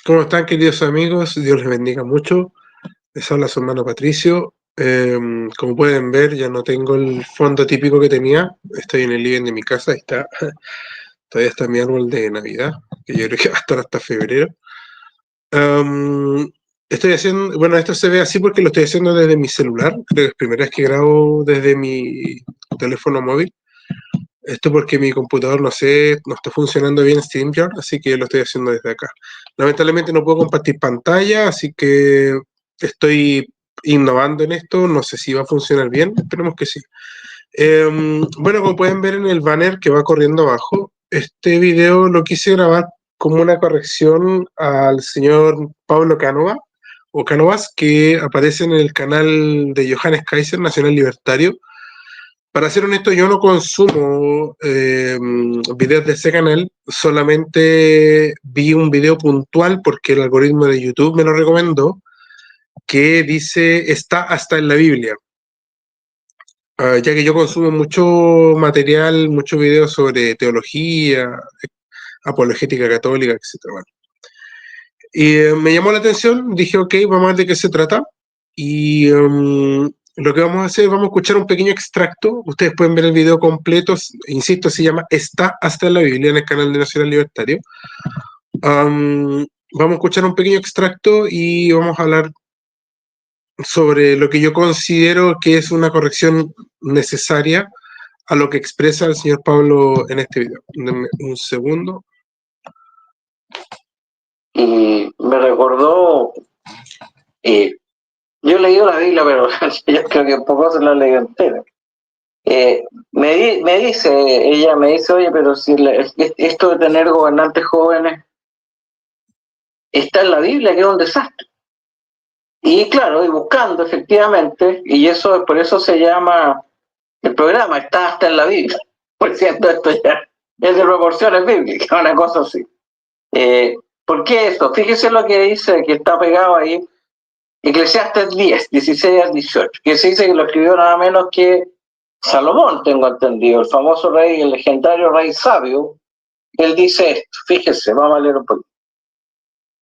¿Cómo están, queridos amigos? Dios les bendiga mucho. Les habla su hermano Patricio. Como pueden ver, ya no tengo el fondo típico que tenía. Estoy en el living de mi casa. Ahí está. Todavía está mi árbol de Navidad, que yo creo que va a estar hasta febrero. Estoy haciendo, bueno, esto se ve así porque lo estoy haciendo desde mi celular. Creo que es la primera vez que grabo desde mi teléfono móvil. Esto porque mi computador, no sé, no está funcionando bien StreamYard, así que lo estoy haciendo desde acá. Lamentablemente no puedo compartir pantalla, así que estoy innovando en esto. No sé si va a funcionar bien, esperemos que sí. Bueno, como pueden ver en el banner que va corriendo abajo, este video lo quise grabar como una corrección al señor Pablo Cánova, o Cánovas, que aparece en el canal de Johannes Kaiser, Nacional Libertario. Para ser honesto, yo no consumo videos de ese canal, solamente vi un video puntual porque el algoritmo de YouTube me lo recomendó, que dice está hasta en la Biblia. Ya que yo consumo mucho material, muchos videos sobre teología, apologética católica, etc. Bueno. Y me llamó la atención, dije, ok, vamos a ver de qué se trata. Y lo que vamos a hacer, vamos a escuchar un pequeño extracto. Ustedes pueden ver el video completo. Insisto, se llama Está hasta en la Biblia en el canal de Nacional Libertario. Vamos a escuchar un pequeño extracto y vamos a hablar sobre lo que yo considero que es una corrección necesaria a lo que expresa el señor Pablo en este video. Denme un segundo. Y me recordó, yo he leído la Biblia, pero yo creo que poco se la he leído entera. Me dice, oye, pero si esto de tener gobernantes jóvenes está en la Biblia, que es un desastre. Y claro, y buscando efectivamente, y eso por eso se llama el programa, está hasta en la Biblia. Por cierto, esto ya es de proporciones bíblicas, una cosa así. ¿Por qué esto? Fíjese lo que dice, que está pegado ahí, Eclesiastes 10, 16 al 18, que se dice que lo escribió nada menos que Salomón, tengo entendido, el famoso rey, el legendario rey sabio. Él dice esto, fíjese, vamos a leer un poquito.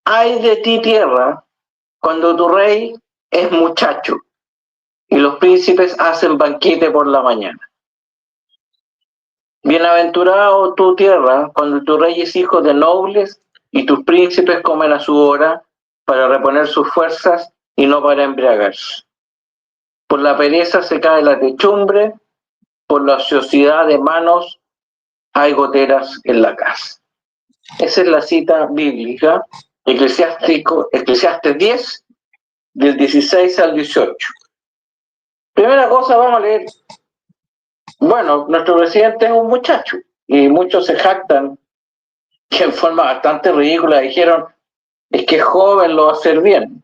Ay de ti, tierra, cuando tu rey es muchacho y los príncipes hacen banquete por la mañana. Bienaventurado tu tierra, cuando tu rey es hijo de nobles y tus príncipes comen a su hora para reponer sus fuerzas y no para embriagarse. Por la pereza se cae la techumbre, por la ociosidad de manos hay goteras en la casa. Esa es la cita bíblica, Eclesiastes 10, del 16 al 18. Primera cosa, vamos a leer. Bueno, nuestro presidente es un muchacho y muchos se jactan que en forma bastante ridícula dijeron, es que es joven, lo va a hacer bien.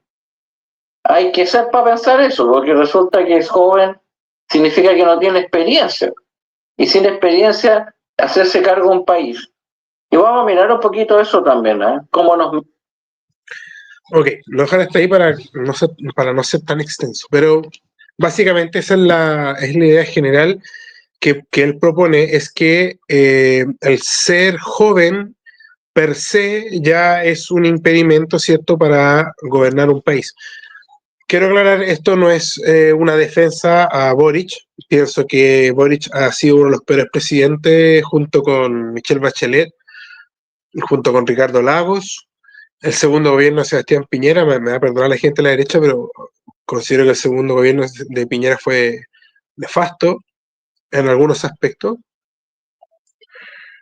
Hay que ser para pensar eso, porque resulta que es joven significa que no tiene experiencia. Y sin experiencia, hacerse cargo de un país. Y vamos a mirar un poquito eso también, ¿eh? Cómo nos... Ok, lo dejaré hasta ahí para no ser tan extenso, pero básicamente esa es la idea general que él propone, es que el ser joven per se ya es un impedimento, ¿cierto?, para gobernar un país. Quiero aclarar, esto no es una defensa a Boric. Pienso que Boric ha sido uno de los peores presidentes junto con Michelle Bachelet, junto con Ricardo Lagos. El segundo gobierno de Sebastián Piñera, me va a perdonar la gente de la derecha, pero considero que el segundo gobierno de Piñera fue nefasto en algunos aspectos.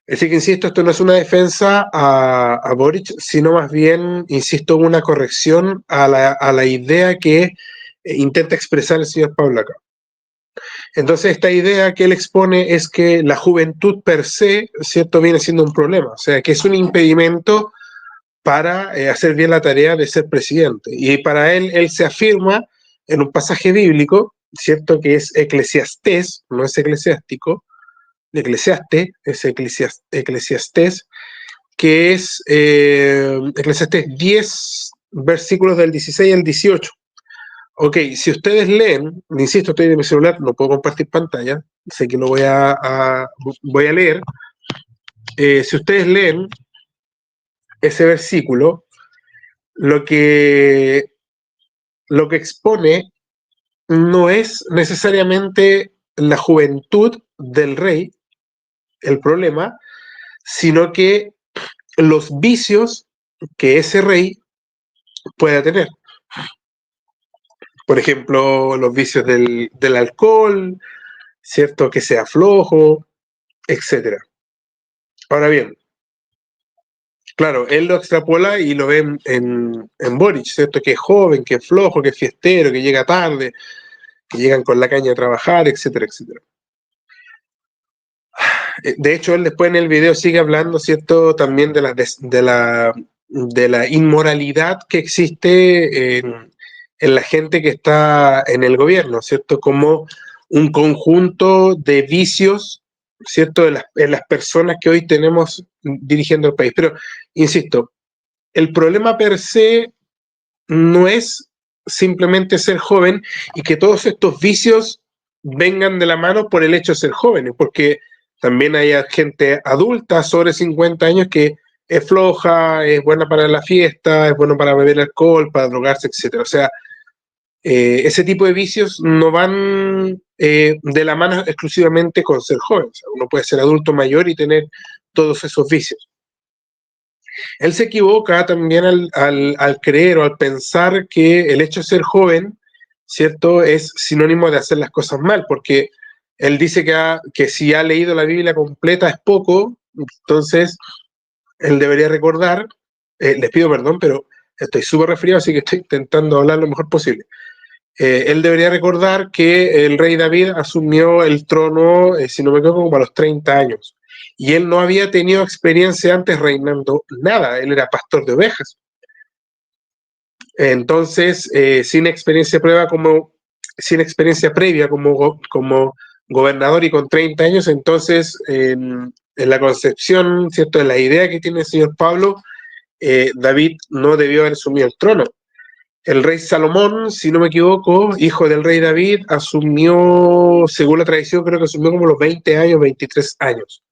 Así que insisto, esto no es una defensa a Boric, sino más bien, insisto, una corrección a la idea que intenta expresar el señor Pablo acá. Entonces, esta idea que él expone es que la juventud per se, ¿cierto?, viene siendo un problema, o sea, que es un impedimento para hacer bien la tarea de ser presidente. Y para él se afirma en un pasaje bíblico, ¿cierto?, que es Eclesiastés, no es eclesiástico, Eclesiastes, es Eclesiastés, que es Eclesiastés 10, versículos del 16 al 18. Ok, si ustedes leen, insisto, estoy de mi celular, no puedo compartir pantalla, sé que lo voy a leer. Si ustedes leen ese versículo, lo que, lo que expone no es necesariamente la juventud del rey el problema, sino que los vicios que ese rey pueda tener. Por ejemplo, los vicios del alcohol, ¿cierto? Que sea flojo, etcétera. Ahora bien, claro, él lo extrapola y lo ve en Boric, ¿cierto? Que es joven, que es flojo, que es fiestero, que llega tarde, que llegan con la caña a trabajar, etcétera, etcétera. De hecho, él después en el video sigue hablando, ¿cierto? También de la inmoralidad que existe en la gente que está en el gobierno, ¿cierto? Como un conjunto de vicios, ¿cierto? En las personas que hoy tenemos dirigiendo el país. Pero, insisto, el problema per se no es simplemente ser joven y que todos estos vicios vengan de la mano por el hecho de ser jóvenes, porque también hay gente adulta sobre 50 años que es floja, es buena para la fiesta, es bueno para beber alcohol, para drogarse, etc. O sea, ese tipo de vicios no van de la mano exclusivamente con ser joven. O sea, uno puede ser adulto mayor y tener todos esos vicios. Él se equivoca también al creer o al pensar que el hecho de ser joven, ¿cierto?, es sinónimo de hacer las cosas mal, porque él dice que si ha leído la Biblia completa es poco, entonces él debería recordar, les pido perdón, pero estoy súper resfriado, así que estoy intentando hablar lo mejor posible. Él debería recordar que el rey David asumió el trono, si no me equivoco, como a los 30 años. Y él no había tenido experiencia antes reinando nada, él era pastor de ovejas. Entonces, sin experiencia previa como gobernador y con 30 años, entonces en la concepción, ¿cierto?, de la idea que tiene el señor Pablo, David no debió haber asumido el trono. El rey Salomón, si no me equivoco, hijo del rey David, asumió, según la tradición, creo que asumió como los 20 años, 23 años.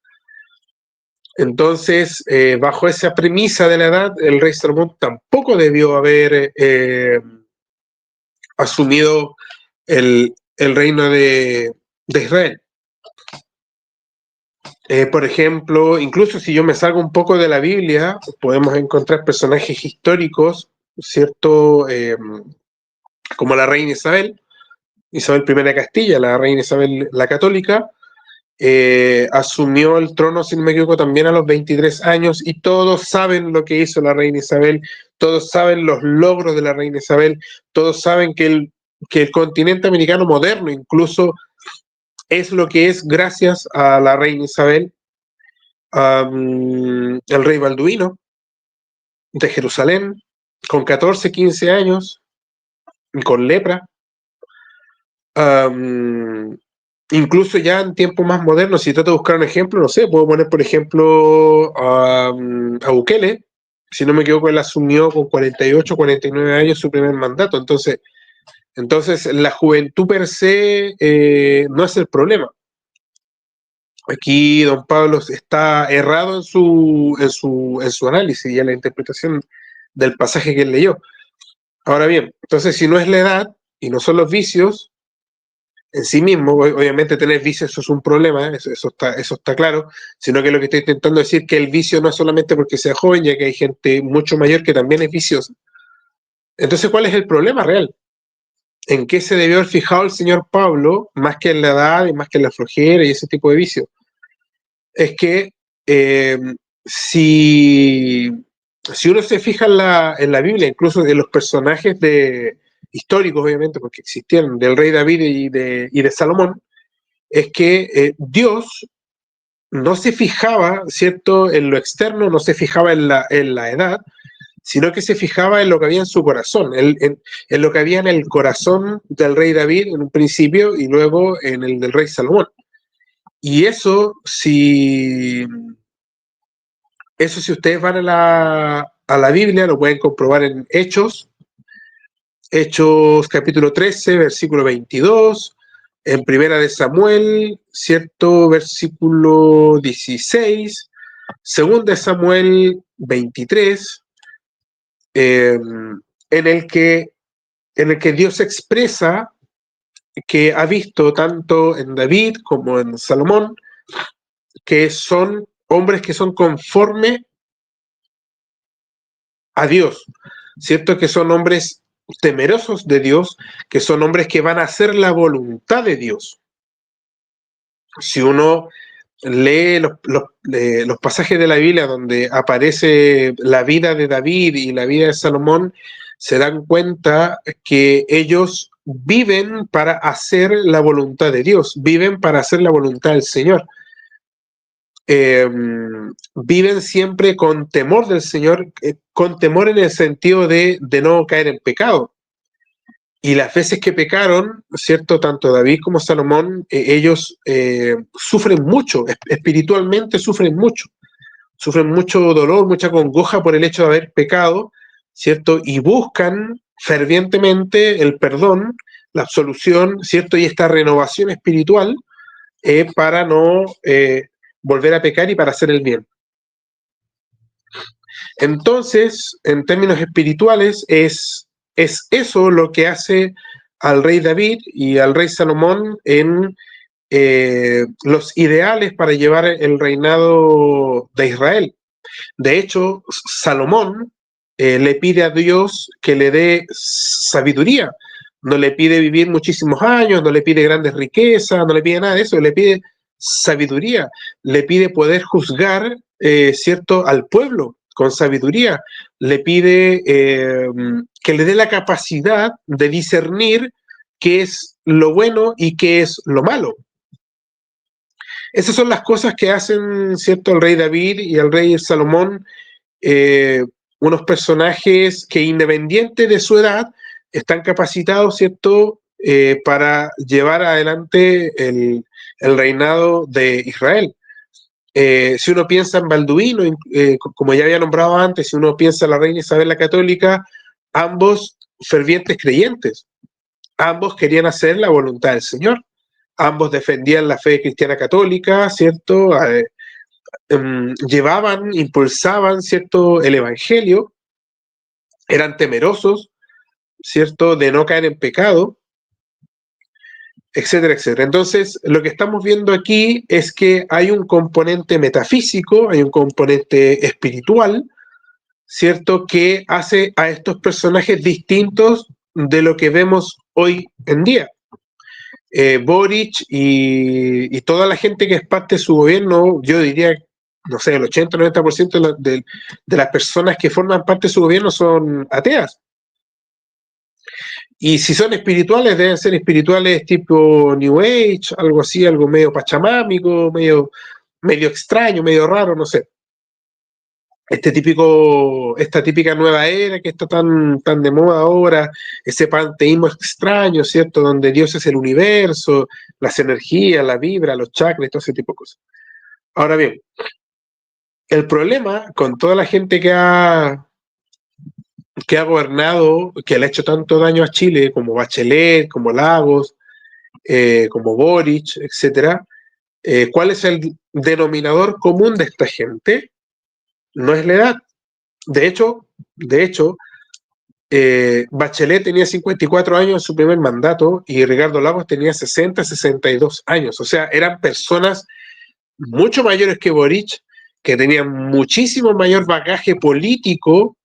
Entonces, bajo esa premisa de la edad, el rey Salomón tampoco debió haber asumido el reino de Israel. Por ejemplo, incluso si yo me salgo un poco de la Biblia, podemos encontrar personajes históricos, ¿cierto? Como la reina Isabel I de Castilla, la reina Isabel la Católica, asumió el trono, si no me equivoco, también a los 23 años y todos saben lo que hizo la reina Isabel, todos saben los logros de la reina Isabel, todos saben que el continente americano moderno incluso es lo que es gracias a la reina Isabel, el rey Balduino de Jerusalén, con 14, 15 años, con lepra. Incluso ya en tiempos más modernos, si trato de buscar un ejemplo, no sé, puedo poner por ejemplo a Bukele, si no me equivoco, él asumió con 48, 49 años su primer mandato, entonces la juventud per se no es el problema. Aquí don Pablo está errado en su análisis y en la interpretación del pasaje que él leyó. Ahora bien, entonces si no es la edad y no son los vicios, en sí mismo, obviamente tener vicios eso es un problema, eso está claro, sino que lo que estoy intentando decir es que el vicio no es solamente porque sea joven, ya que hay gente mucho mayor que también es viciosa. Entonces, ¿cuál es el problema real? ¿En qué se debió haber fijado el señor Pablo, más que en la edad y más que en la flojera y ese tipo de vicios? Es que eh, si, si uno se fija en la Biblia, incluso en los personajes históricos, obviamente, porque existieron, del rey David y de Salomón, es que Dios no se fijaba, ¿cierto?, en lo externo, no se fijaba en la edad, sino que se fijaba en lo que había en su corazón, en lo que había en el corazón del rey David en un principio y luego en el del rey Salomón. Y eso si ustedes van a la Biblia, lo pueden comprobar en Hechos capítulo 13, versículo 22, en Primera de Samuel, ¿cierto? Versículo 16, Segunda de Samuel 23, en el que Dios expresa que ha visto tanto en David como en Salomón, que son hombres que son conformes a Dios, ¿cierto? Que son hombres temerosos de Dios, que son hombres que van a hacer la voluntad de Dios. Si uno lee los pasajes de la Biblia donde aparece la vida de David y la vida de Salomón, se dan cuenta que ellos viven para hacer la voluntad de Dios, viven para hacer la voluntad del Señor. Viven siempre con temor del Señor, con temor en el sentido de no caer en pecado. Y las veces que pecaron, ¿cierto? Tanto David como Salomón, ellos sufren mucho, espiritualmente sufren mucho dolor, mucha congoja por el hecho de haber pecado, ¿cierto? Y buscan fervientemente el perdón, la absolución, ¿cierto? Y esta renovación espiritual para no volver a pecar y para hacer el bien. Entonces, en términos espirituales, es eso lo que hace al rey David y al rey Salomón en los ideales para llevar el reinado de Israel. De hecho, Salomón le pide a Dios que le dé sabiduría. No le pide vivir muchísimos años, no le pide grandes riquezas, no le pide nada de eso, le pide sabiduría, le pide poder juzgar, ¿cierto?, al pueblo con sabiduría, le pide que le dé la capacidad de discernir qué es lo bueno y qué es lo malo. Esas son las cosas que hacen, ¿cierto?, el rey David y el rey Salomón, unos personajes que, independiente de su edad, están capacitados, ¿cierto?, para llevar adelante el reinado de Israel. Si uno piensa en Balduino, como ya había nombrado antes, si uno piensa en la reina Isabel la Católica, ambos fervientes creyentes, ambos querían hacer la voluntad del Señor, ambos defendían la fe cristiana católica, ¿cierto? Llevaban, impulsaban, ¿cierto?, el evangelio, eran temerosos, ¿cierto?, de no caer en pecado, etcétera, etcétera. Entonces, lo que estamos viendo aquí es que hay un componente metafísico, hay un componente espiritual, ¿cierto?, que hace a estos personajes distintos de lo que vemos hoy en día. Boric y toda la gente que es parte de su gobierno, yo diría, no sé, el 80-90% de las personas que forman parte de su gobierno son ateas. Y si son espirituales, deben ser espirituales tipo New Age, algo así, algo medio pachamámico, medio extraño, medio raro, no sé. Esta típica nueva era que está tan de moda ahora, ese panteísmo extraño, ¿cierto? Donde Dios es el universo, las energías, la vibra, los chakras, todo ese tipo de cosas. Ahora bien, el problema con toda la gente que ha gobernado, que le ha hecho tanto daño a Chile, como Bachelet, como Lagos, como Boric, etcétera, ¿cuál es el denominador común de esta gente? No es la edad. De hecho, Bachelet tenía 54 años en su primer mandato y Ricardo Lagos tenía 62 años. O sea, eran personas mucho mayores que Boric, que tenían muchísimo mayor bagaje político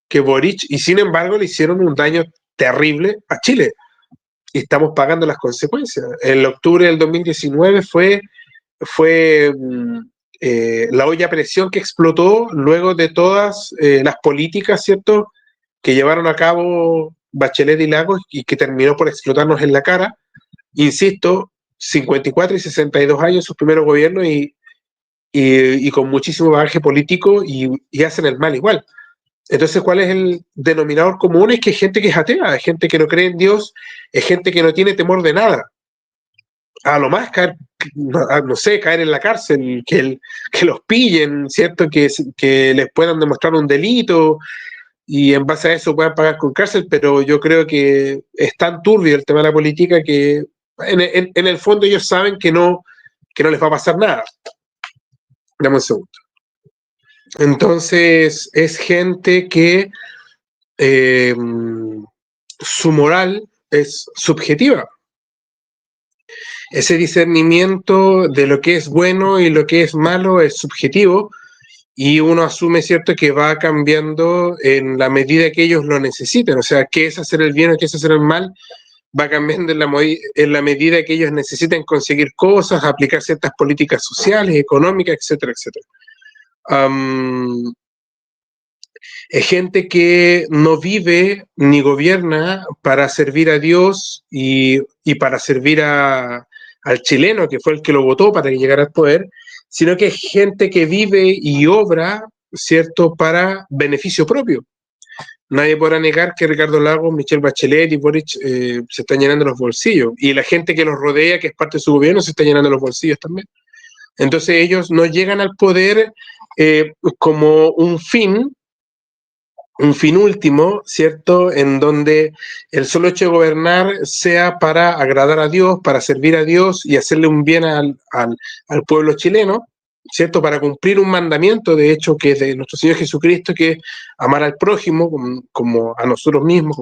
que Boric, y sin embargo le hicieron un daño terrible a Chile. Y estamos pagando las consecuencias. En octubre del 2019 fue la olla a presión que explotó luego de todas las políticas, ¿cierto?, que llevaron a cabo Bachelet y Lagos y que terminó por explotarnos en la cara. Insisto, 54 y 62 años sus primeros gobiernos y con muchísimo bagaje político y hacen el mal igual. Entonces, ¿cuál es el denominador común? Es que hay gente que es atea, hay gente que no cree en Dios, es gente que no tiene temor de nada. A lo más caer, no sé, caer en la cárcel, que los pillen, ¿cierto? Que les puedan demostrar un delito y en base a eso puedan pagar con cárcel, pero yo creo que es tan turbio el tema de la política que en el fondo ellos saben que no les va a pasar nada. Dame un segundo. Entonces, es gente que su moral es subjetiva. Ese discernimiento de lo que es bueno y lo que es malo es subjetivo y uno asume, ¿cierto?, que va cambiando en la medida que ellos lo necesiten. O sea, qué es hacer el bien o qué es hacer el mal va cambiando en la medida que ellos necesiten conseguir cosas, aplicar ciertas políticas sociales, económicas, etcétera, etcétera. Es gente que no vive ni gobierna para servir a Dios y para servir al chileno, que fue el que lo votó para que llegara al poder, sino que es gente que vive y obra, ¿cierto?, para beneficio propio. Nadie podrá negar que Ricardo Lagos, Michelle Bachelet y Boric se están llenando los bolsillos. Y la gente que los rodea, que es parte de su gobierno, se está llenando los bolsillos también. Entonces ellos no llegan al poder como un fin último, ¿cierto? En donde el solo hecho de gobernar sea para agradar a Dios, para servir a Dios y hacerle un bien al pueblo chileno, ¿cierto? Para cumplir un mandamiento, de hecho, que es de nuestro Señor Jesucristo, que es amar al prójimo como a nosotros mismos,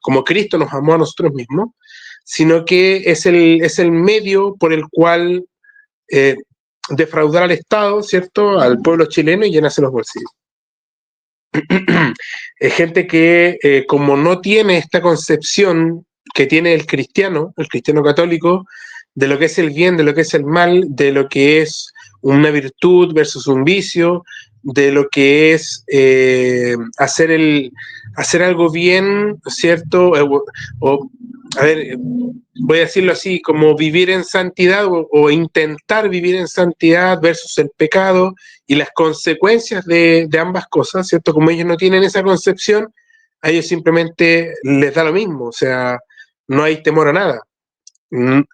como Cristo nos amó a nosotros mismos, sino que es el medio por el cual defraudar al Estado, ¿cierto? Al pueblo chileno y llenarse los bolsillos. Es gente que, como no tiene esta concepción que tiene el cristiano católico, de lo que es el bien, de lo que es el mal, de lo que es una virtud versus un vicio, de lo que es hacer algo bien, ¿cierto? A ver, voy a decirlo así, como vivir en santidad o intentar vivir en santidad versus el pecado y las consecuencias de ambas cosas, ¿cierto? Como ellos no tienen esa concepción, a ellos simplemente les da lo mismo, o sea, no hay temor a nada.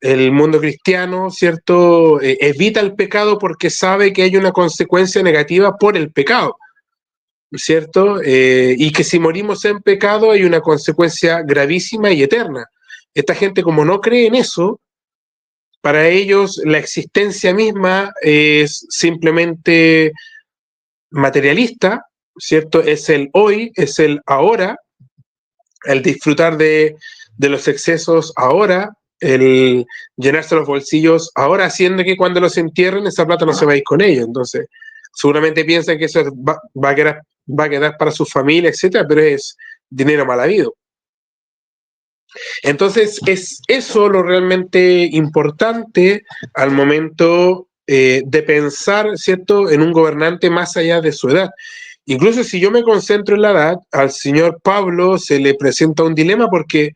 El mundo cristiano, ¿cierto? Evita el pecado porque sabe que hay una consecuencia negativa por el pecado, ¿cierto? Y que si morimos en pecado hay una consecuencia gravísima y eterna. Esta gente, como no cree en eso, para ellos la existencia misma es simplemente materialista, ¿cierto? Es el hoy, es el ahora, el disfrutar de los excesos ahora, el llenarse los bolsillos ahora, haciendo que cuando los entierren esa plata no se va a ir con ellos. Entonces, seguramente piensan que eso va a quedar para su familia, etcétera, pero es dinero mal habido. Entonces, es eso lo realmente importante al momento de pensar, ¿cierto?, en un gobernante más allá de su edad. Incluso si yo me concentro en la edad, al señor Pablo se le presenta un dilema porque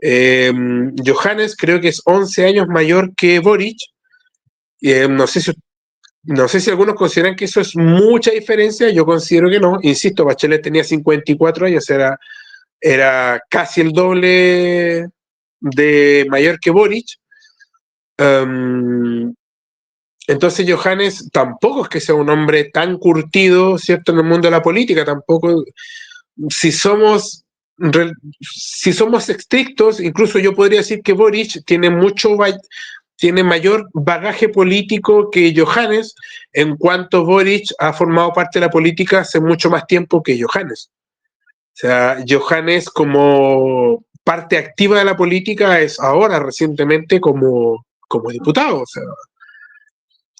Johannes creo que es 11 años mayor que Boric. No sé si algunos consideran que eso es mucha diferencia, yo considero que no. Insisto, Bachelet tenía 54 años, era casi el doble de mayor que Boric. Entonces Johannes tampoco es que sea un hombre tan curtido, ¿cierto?, en el mundo de la política, tampoco. Si somos, si somos estrictos, incluso yo podría decir que Boric tiene mayor bagaje político que Johannes, en cuanto Boric ha formado parte de la política hace mucho más tiempo que Johannes. O sea, Johannes como parte activa de la política es ahora, recientemente, como diputado. O sea,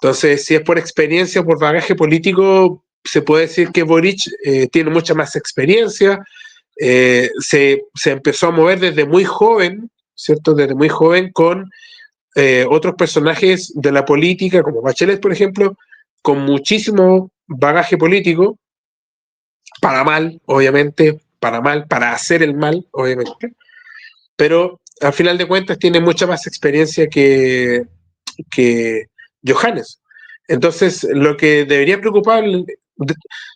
entonces, si es por experiencia, por bagaje político, se puede decir que Boric tiene mucha más experiencia, se empezó a mover desde muy joven, ¿cierto? Desde muy joven con otros personajes de la política, como Bachelet, por ejemplo, con muchísimo bagaje político, para mal, obviamente, para mal, para hacer el mal, obviamente, pero al final de cuentas tiene mucha más experiencia que Johannes. Entonces, lo que debería preocuparle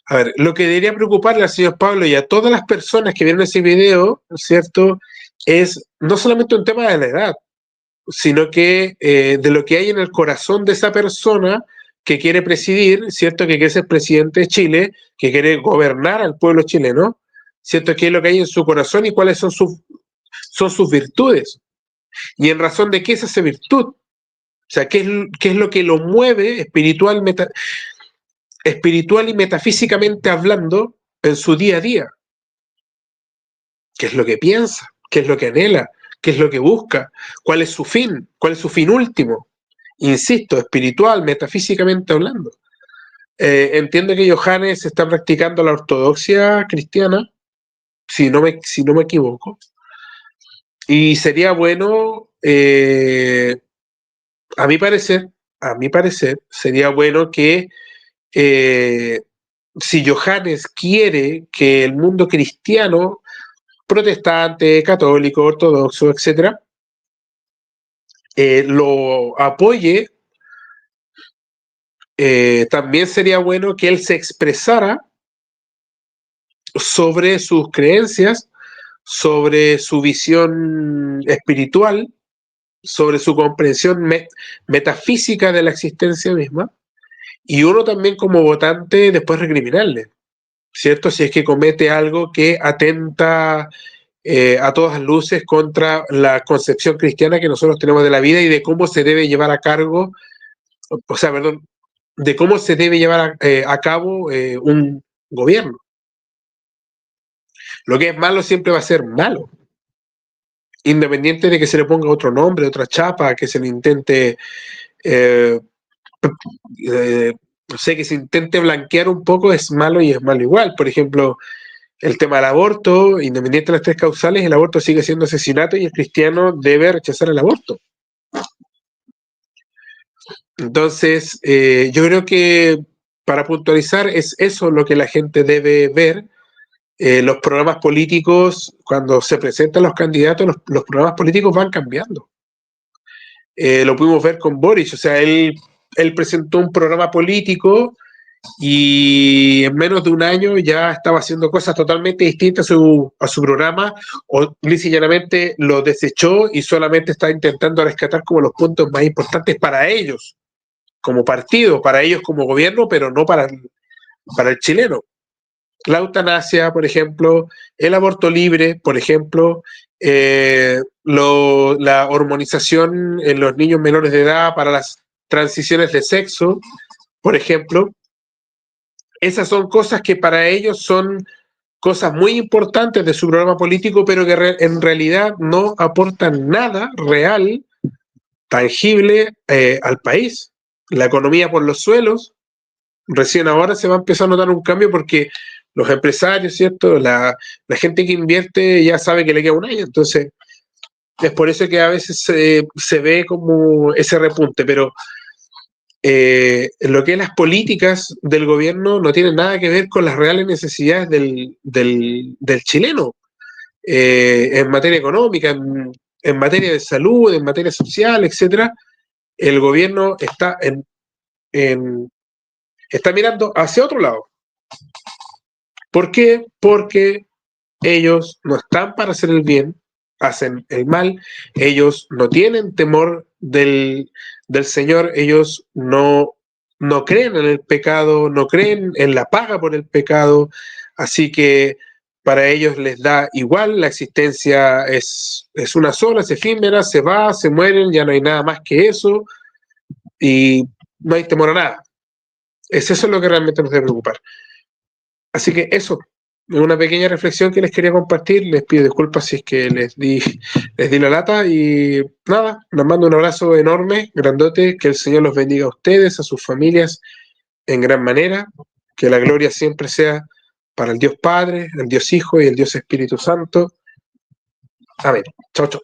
al señor Pablo y a todas las personas que vieron ese video, ¿cierto?, es no solamente un tema de la edad, sino que de lo que hay en el corazón de esa persona que quiere presidir, ¿cierto?, que quiere ser presidente de Chile, que quiere gobernar al pueblo chileno, ¿cierto?, qué es lo que hay en su corazón y cuáles son sus virtudes. Y en razón de qué es esa virtud. O sea, qué es lo que lo mueve espiritual y metafísicamente hablando en su día a día. qué es lo que piensa, qué es lo que anhela, qué es lo que busca, cuál es su fin último, insisto, espiritual, metafísicamente hablando. Entiendo que Johannes está practicando la ortodoxia cristiana, si no me equivoco, y sería bueno, a mi parecer, sería bueno que si Johannes quiere que el mundo cristiano, protestante, católico, ortodoxo, etcétera, lo apoye, también sería bueno que él se expresara sobre sus creencias, sobre su visión espiritual, sobre su comprensión metafísica de la existencia misma, y uno también como votante después recriminarle, ¿cierto? Si es que comete algo que atenta a todas luces contra la concepción cristiana que nosotros tenemos de la vida y de cómo se debe llevar a cargo, o sea, perdón, de cómo se debe llevar a cabo un gobierno. Lo que es malo siempre va a ser malo, independiente de que se le ponga otro nombre, otra chapa, que se le intente, eh, no sé, que se intente blanquear un poco, es malo y es malo igual. Por ejemplo, el tema del aborto, independiente de las tres causales, el aborto sigue siendo asesinato y el cristiano debe rechazar el aborto. Entonces, yo creo que para puntualizar es eso lo que la gente debe ver. Los programas políticos, cuando se presentan los candidatos, los programas políticos van cambiando. Lo pudimos ver con Boric, o sea, él presentó un programa político y en menos de un año ya estaba haciendo cosas totalmente distintas a su programa, o lisa y llanamente lo desechó y solamente está intentando rescatar como los puntos más importantes para ellos, como partido, para ellos como gobierno, pero no para el chileno. La eutanasia, por ejemplo, el aborto libre, por ejemplo, la hormonización en los niños menores de edad para las transiciones de sexo, por ejemplo. Esas son cosas que para ellos son cosas muy importantes de su programa político, pero que en realidad no aportan nada real, tangible al país. La economía por los suelos, recién ahora se va a empezar a notar un cambio porque los empresarios, ¿cierto? La gente que invierte ya sabe que le queda un año, entonces es por eso que a veces se ve como ese repunte, pero lo que es las políticas del gobierno no tienen nada que ver con las reales necesidades del chileno, en materia económica, en materia de salud, en materia social, etcétera. El gobierno está mirando hacia otro lado. ¿Por qué? Porque ellos no están para hacer el bien, hacen el mal, ellos no tienen temor del Señor, ellos no creen en el pecado, no creen en la paga por el pecado, así que para ellos les da igual, la existencia es una sola, es efímera, se va, se mueren, ya no hay nada más que eso y no hay temor a nada. Es eso lo que realmente nos debe preocupar. Así que eso, una pequeña reflexión que les quería compartir. Les pido disculpas si es que les di la lata y nada, les mando un abrazo enorme, grandote, que el Señor los bendiga a ustedes, a sus familias en gran manera, que la gloria siempre sea para el Dios Padre, el Dios Hijo y el Dios Espíritu Santo. Amén. Chao, chao.